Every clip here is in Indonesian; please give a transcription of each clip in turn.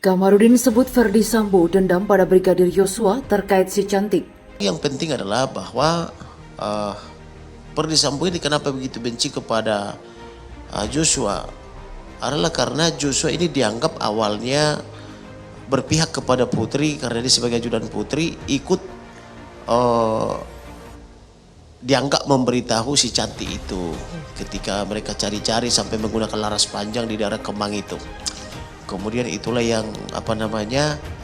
Kamarudin sebut Ferdi Sambo dendam pada Brigadir Yosua terkait si cantik. Yang penting adalah bahwa Ferdi Sambo ini kenapa begitu benci kepada Joshua adalah karena Joshua ini dianggap awalnya berpihak kepada Putri karena dia sebagai ajudan Putri ikut dianggap memberitahu si cantik itu ketika mereka cari-cari sampai menggunakan laras panjang di daerah Kemang itu. Kemudian itulah yang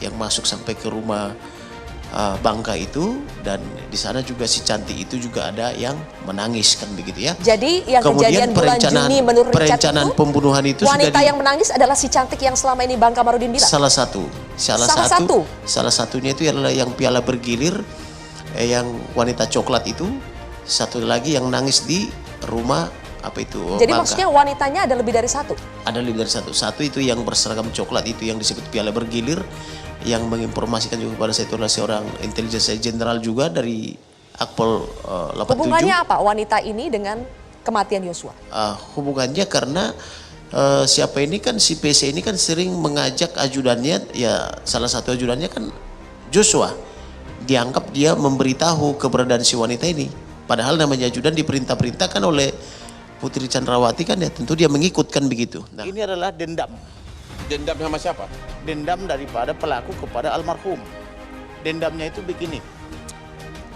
yang masuk sampai ke rumah Bangka itu, dan di sana juga si cantik itu juga ada yang menangis kan begitu ya. Jadi yang kemudian kejadian bulan Juni menurut perencanaan Richard itu, pembunuhan itu wanita yang menangis adalah si cantik yang selama ini Bang Kamarudin bilang. Salah satunya itu adalah yang piala bergilir, yang wanita coklat itu. Satu lagi yang nangis di rumah Jadi Bangka. maksudnya wanitanya ada lebih dari satu? Ada lebih dari satu. Satu itu yang berseragam coklat itu yang disebut piala bergilir, yang menginformasikan juga kepada saya itu adalah seorang intelijen jenderal juga dari Akpol 87. Hubungannya apa wanita ini dengan kematian Yosua? Hubungannya karena siapa ini kan si PC ini kan sering mengajak ajudannya, ya salah satu ajudannya kan Joshua. Dianggap dia memberitahu keberadaan si wanita ini. Padahal namanya ajudan diperintah-perintahkan oleh Putri Chandrawati kan, ya tentu dia mengikutkan begitu. Nah, ini adalah dendam. Dendam sama siapa? Dendam daripada pelaku kepada almarhum. Dendamnya itu begini.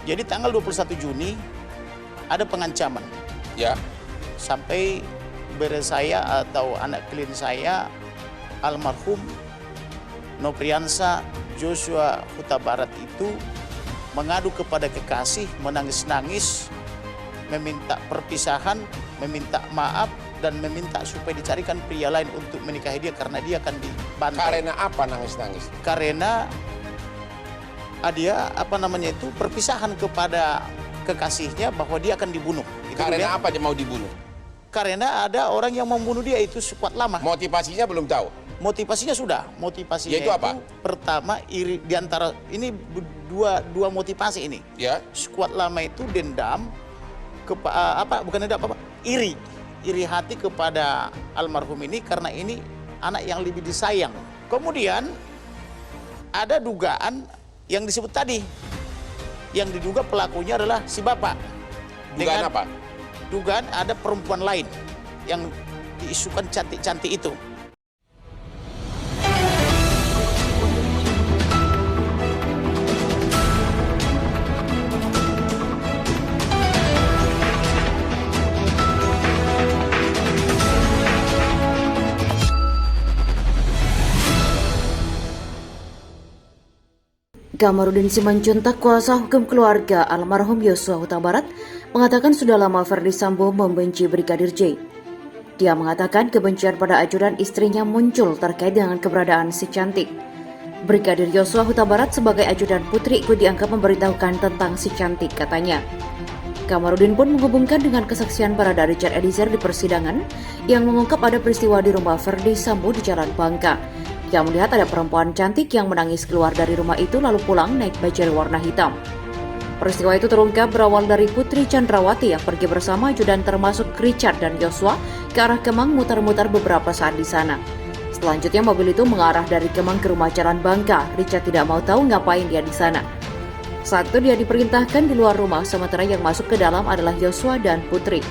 Jadi tanggal 21 Juni ada pengancaman. Ya. Sampai bere saya atau anak klien saya almarhum Nopriansa Joshua Huta Barat itu mengadu kepada kekasih, menangis-nangis, meminta perpisahan, meminta maaf, dan meminta supaya dicarikan pria lain untuk menikahi dia karena dia akan dibantai. Karena apa nangis-nangis? Karena dia perpisahan kepada kekasihnya bahwa dia akan dibunuh. Karena apa dia mau dibunuh? Karena ada orang yang membunuh dia itu sekuat lama. Motivasinya belum tahu. Motivasinya sudah. Motivasinya Yaitu apa? Pertama iri, diantara ini dua motivasi ini. Ya. Sekuat lama itu dendam iri hati kepada almarhum ini karena ini anak yang lebih disayang. Kemudian ada dugaan yang disebut tadi, yang diduga pelakunya adalah si bapak. Dugaan apa? Dugaan ada perempuan lain yang diisukan cantik-cantik itu. Kamarudin Simanjuntak, kuasa hukum keluarga almarhum Yosua Huta Barat, mengatakan sudah lama Ferdi Sambo membenci Brigadir J. Dia mengatakan kebencian pada ajudan istrinya muncul terkait dengan keberadaan si cantik. Brigadir Yosua Huta Barat sebagai ajudan Putri ikut dianggap memberitahukan tentang si cantik, katanya. Kamarudin pun menghubungkan dengan kesaksian Barada Richard Eliezer di persidangan yang mengungkap ada peristiwa di rumah Ferdi Sambo di Jalan Bangka. Yang melihat ada perempuan cantik yang menangis keluar dari rumah itu lalu pulang naik bajaj warna hitam. Peristiwa itu terungkap berawal dari Putri Chandrawati yang pergi bersama ajudan termasuk Richard dan Joshua ke arah Kemang mutar-mutar beberapa saat di sana. Selanjutnya mobil itu mengarah dari Kemang ke rumah Jalan Bangka. Richard tidak mau tahu ngapain dia di sana. Saat itu dia diperintahkan di luar rumah, sementara yang masuk ke dalam adalah Joshua dan Putri.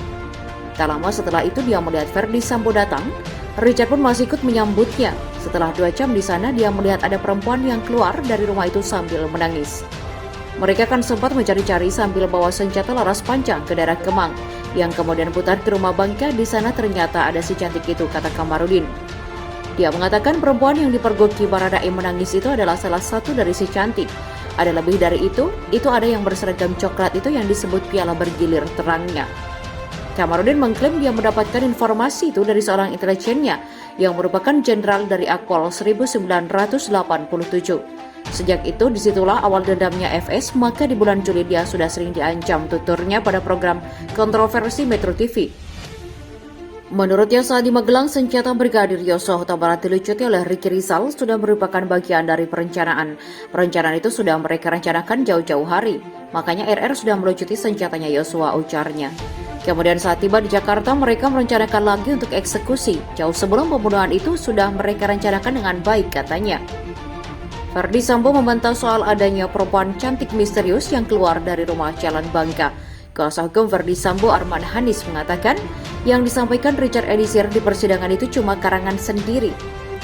Tak lama setelah itu dia melihat Ferdi Sambo datang. Richard pun masih ikut menyambutnya. Setelah 2 jam di sana, dia melihat ada perempuan yang keluar dari rumah itu sambil menangis. Mereka kan sempat mencari-cari sambil bawa senjata laras panjang ke daerah Kemang, yang kemudian putar ke rumah Bangka. Di sana ternyata ada si cantik itu, kata Kamarudin. Dia mengatakan perempuan yang dipergoki Baradae menangis itu adalah salah satu dari si cantik. Ada lebih dari itu ada yang berseragam coklat itu yang disebut piala bergilir, terangnya. Kamarudin mengklaim dia mendapatkan informasi itu dari seorang intelijennya yang merupakan jenderal dari Akpol 1987. Sejak itu disitulah awal dendamnya FS, maka di bulan Juli dia sudah sering diancam tuturnya pada program kontroversi Metro TV. Menurutnya saat di Magelang, senjata Brigadir Yosua Huta Barat dilucuti oleh Ricky Rizal sudah merupakan bagian dari perencanaan. Perencanaan itu sudah mereka rencanakan jauh-jauh hari. Makanya RR sudah melucuti senjatanya Yosua, ujarnya. Kemudian saat tiba di Jakarta, mereka merencanakan lagi untuk eksekusi. Jauh sebelum pembunuhan itu sudah mereka rencanakan dengan baik, katanya. Ferdy Sambo membantah soal adanya perempuan cantik misterius yang keluar dari rumah Jalan Bangka. Kuasa hukum Ferdy Sambo Arman Hanis mengatakan yang disampaikan Richard Eliezer di persidangan itu cuma karangan sendiri.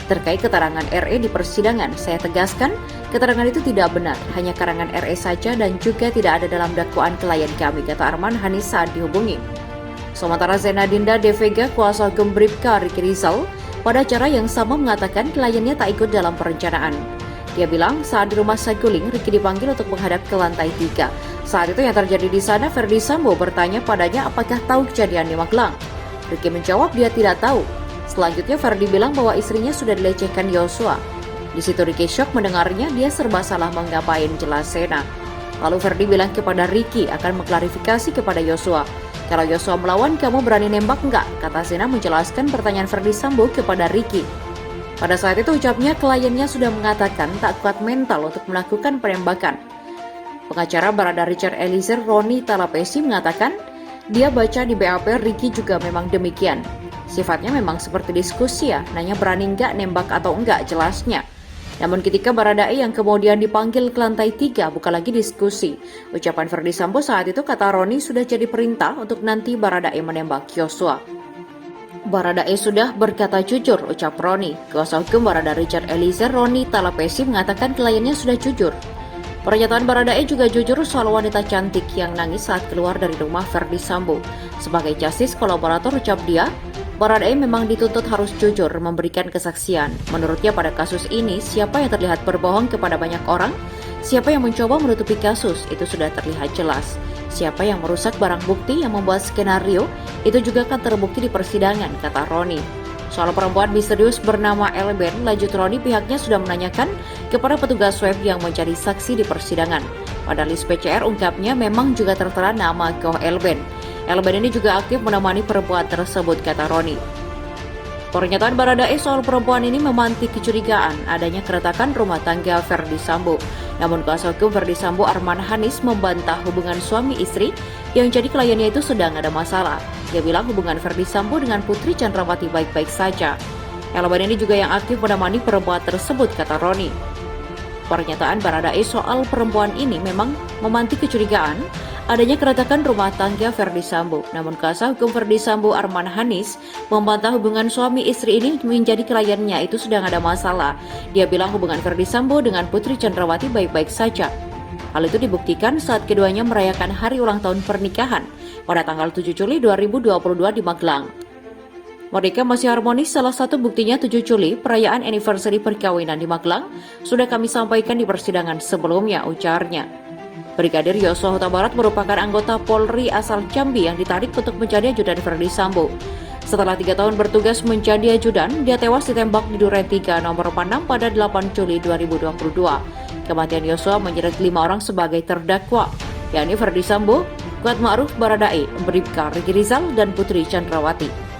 Terkait keterangan RE di persidangan, saya tegaskan keterangan itu tidak benar, hanya karangan RE saja dan juga tidak ada dalam dakwaan klien kami, kata Arman Hanis saat dihubungi. Sementara Zena Dinda De Vega, kuasa hukum Bribka Ricky Rizal, pada acara yang sama mengatakan kliennya tak ikut dalam perencanaan. Dia bilang saat di rumah Saguling, Ricky dipanggil untuk menghadap ke lantai 3. Saat itu yang terjadi di sana, Ferdy Sambo bertanya padanya apakah tahu kejadian di Magelang. Ricky menjawab dia tidak tahu. Selanjutnya Ferdy bilang bahwa istrinya sudah dilecehkan Yosua. Di situ Ricky shock mendengarnya, dia serba salah menggapain, jelas Zena. Lalu Ferdy bilang kepada Ricky akan mengklarifikasi kepada Yosua. Kalau Yosua melawan, kamu berani nembak enggak? Kata Zena menjelaskan pertanyaan Ferdy Sambo kepada Ricky. Pada saat itu ucapnya kliennya sudah mengatakan tak kuat mental untuk melakukan penembakan. Pengacara Barada Richard Eliezer Roni Talapesi mengatakan dia baca di BAP Ricky juga memang demikian. Sifatnya memang seperti diskusi ya, nanya berani enggak nembak atau enggak jelasnya. Namun ketika Baradae yang kemudian dipanggil ke lantai 3 bukan lagi diskusi. Ucapan Ferdy Sambo saat itu kata Roni sudah jadi perintah untuk nanti Baradae menembak Yosua. Baradae sudah berkata jujur, ucap Roni. Kuasa hukum Barada Richard Eliezer Roni Talapesi mengatakan kliennya sudah jujur. Pernyataan Baradae juga jujur soal wanita cantik yang nangis saat keluar dari rumah Ferdy Sambo. Sebagai justice kolaborator ucap dia, Baradae memang dituntut harus jujur memberikan kesaksian. Menurutnya pada kasus ini, siapa yang terlihat berbohong kepada banyak orang, siapa yang mencoba menutupi kasus, itu sudah terlihat jelas. Siapa yang merusak barang bukti yang membuat skenario, itu juga akan terbukti di persidangan, kata Roni. Soal perempuan misterius bernama Elben, lanjut Roni pihaknya sudah menanyakan kepada petugas web yang menjadi saksi di persidangan. Pada list PCR ungkapnya memang juga tertera nama Koh Elben. Elben ini juga aktif menemani perempuan tersebut, kata Roni. Pernyataan Baradae soal perempuan ini memantik kecurigaan adanya keretakan rumah tangga Ferdy Sambo. Namun kuasa hukum Ferdy Sambo Arman Hanis membantah hubungan suami istri yang jadi kliennya itu sedang ada masalah. Dia bilang hubungan Ferdy Sambo dengan Putri Chandrawati baik-baik saja. Elben ini juga yang aktif menemani perempuan tersebut, kata Roni. Pernyataan Baradae soal perempuan ini memang memantik kecurigaan adanya keretakan rumah tangga Ferdy Sambo. Namun kuasa hukum Ferdy Sambo Arman Hanis membantah hubungan suami istri ini menjadi kliennya itu sedang ada masalah. Dia bilang hubungan Ferdy Sambo dengan Putri Chandrawati baik-baik saja. Hal itu dibuktikan saat keduanya merayakan hari ulang tahun pernikahan pada tanggal 7 Juli 2022 di Magelang. Mereka masih harmonis, salah satu buktinya 7 Juli, perayaan anniversary perkawinan di Magelang, sudah kami sampaikan di persidangan sebelumnya, ujarnya. Brigadir Yosua Huta Barat merupakan anggota Polri asal Jambi yang ditarik untuk menjadi ajudan Ferdy Sambo. Setelah 3 tahun bertugas menjadi ajudan, dia tewas ditembak di Duren 3 nomor 46 pada 8 Juli 2022. Kematian Yosua menyeret 5 orang sebagai terdakwa, yakni Ferdy Sambo, Kuat Ma'ruf Baradae, Bribka Ricky Rizal, dan Putri Chandrawati.